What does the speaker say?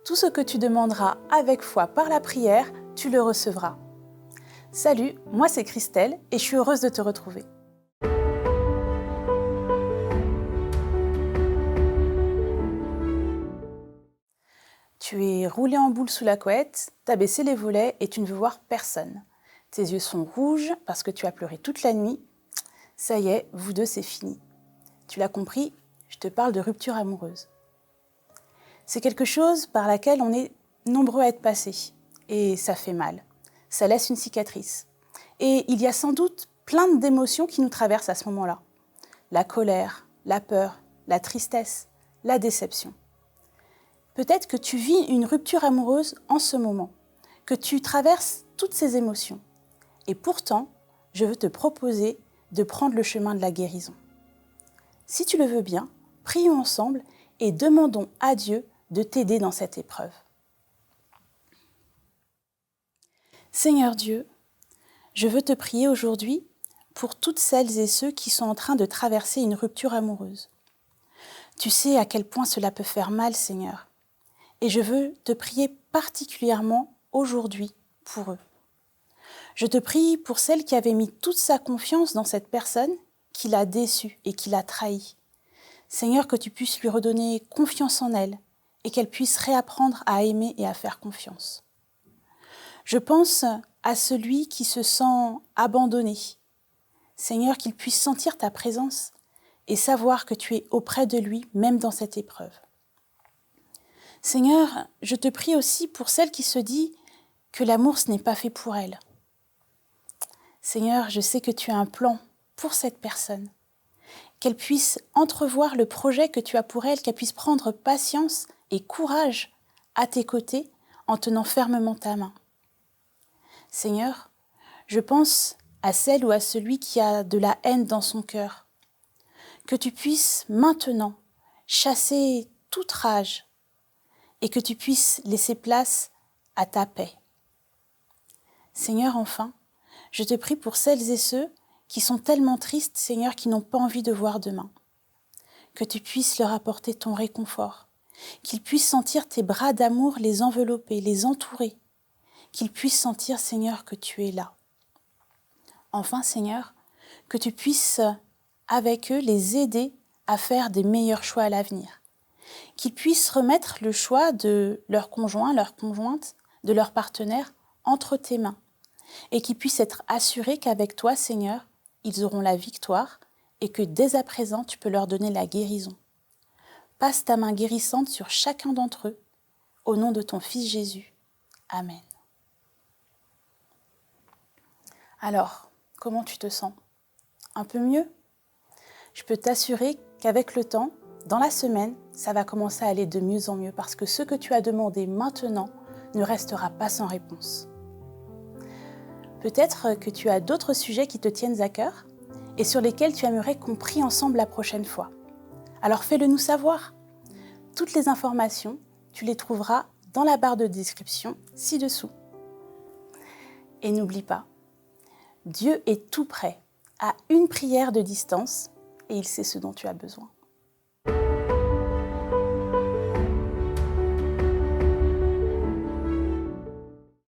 Tout ce que tu demanderas avec foi par la prière, tu le recevras. Salut, moi c'est Christelle et je suis heureuse de te retrouver. Tu es roulé en boule sous la couette, t'as baissé les volets et tu ne veux voir personne. Tes yeux sont rouges parce que tu as pleuré toute la nuit. Ça y est, vous deux, c'est fini. Tu l'as compris, je te parle de rupture amoureuse. C'est quelque chose par laquelle on est nombreux à être passés. Et ça fait mal. Ça laisse une cicatrice. Et il y a sans doute plein d'émotions qui nous traversent à ce moment-là. La colère, la peur, la tristesse, la déception. Peut-être que tu vis une rupture amoureuse en ce moment, que tu traverses toutes ces émotions. Et pourtant, je veux te proposer de prendre le chemin de la guérison. Si tu le veux bien, prions ensemble et demandons à Dieu de t'aider dans cette épreuve. Seigneur Dieu, je veux te prier aujourd'hui pour toutes celles et ceux qui sont en train de traverser une rupture amoureuse. Tu sais à quel point cela peut faire mal, Seigneur. Et je veux te prier particulièrement aujourd'hui pour eux. Je te prie pour celle qui avait mis toute sa confiance dans cette personne, qui l'a déçue et qui l'a trahie. Seigneur, que tu puisses lui redonner confiance en elle et qu'elle puisse réapprendre à aimer et à faire confiance. Je pense à celui qui se sent abandonné. Seigneur, qu'il puisse sentir ta présence et savoir que tu es auprès de lui, même dans cette épreuve. Seigneur, je te prie aussi pour celle qui se dit que l'amour, ce n'est pas fait pour elle. Seigneur, je sais que tu as un plan pour cette personne, qu'elle puisse entrevoir le projet que tu as pour elle, qu'elle puisse prendre patience et courage à tes côtés en tenant fermement ta main. Seigneur, je pense à celle ou à celui qui a de la haine dans son cœur, que tu puisses maintenant chasser toute rage et que tu puisses laisser place à ta paix. Seigneur, enfin, je te prie pour celles et ceux qui sont tellement tristes, Seigneur, qui n'ont pas envie de voir demain. Que tu puisses leur apporter ton réconfort, qu'ils puissent sentir tes bras d'amour les envelopper, les entourer, qu'ils puissent sentir, Seigneur, que tu es là. Enfin, Seigneur, que tu puisses, avec eux, les aider à faire des meilleurs choix à l'avenir. Qu'ils puissent remettre le choix de leur conjoint, leur conjointe, de leur partenaire entre tes mains et qu'ils puissent être assurés qu'avec toi, Seigneur, ils auront la victoire et que dès à présent, tu peux leur donner la guérison. Passe ta main guérissante sur chacun d'entre eux, au nom de ton Fils Jésus. Amen. Alors, comment tu te sens? Un peu mieux? Je peux t'assurer qu'avec le temps, dans la semaine, ça va commencer à aller de mieux en mieux parce que ce que tu as demandé maintenant ne restera pas sans réponse. Peut-être que tu as d'autres sujets qui te tiennent à cœur et sur lesquels tu aimerais qu'on prie ensemble la prochaine fois. Alors fais-le nous savoir. Toutes les informations, tu les trouveras dans la barre de description ci-dessous. Et n'oublie pas, Dieu est tout prêt, à une prière de distance, et il sait ce dont tu as besoin.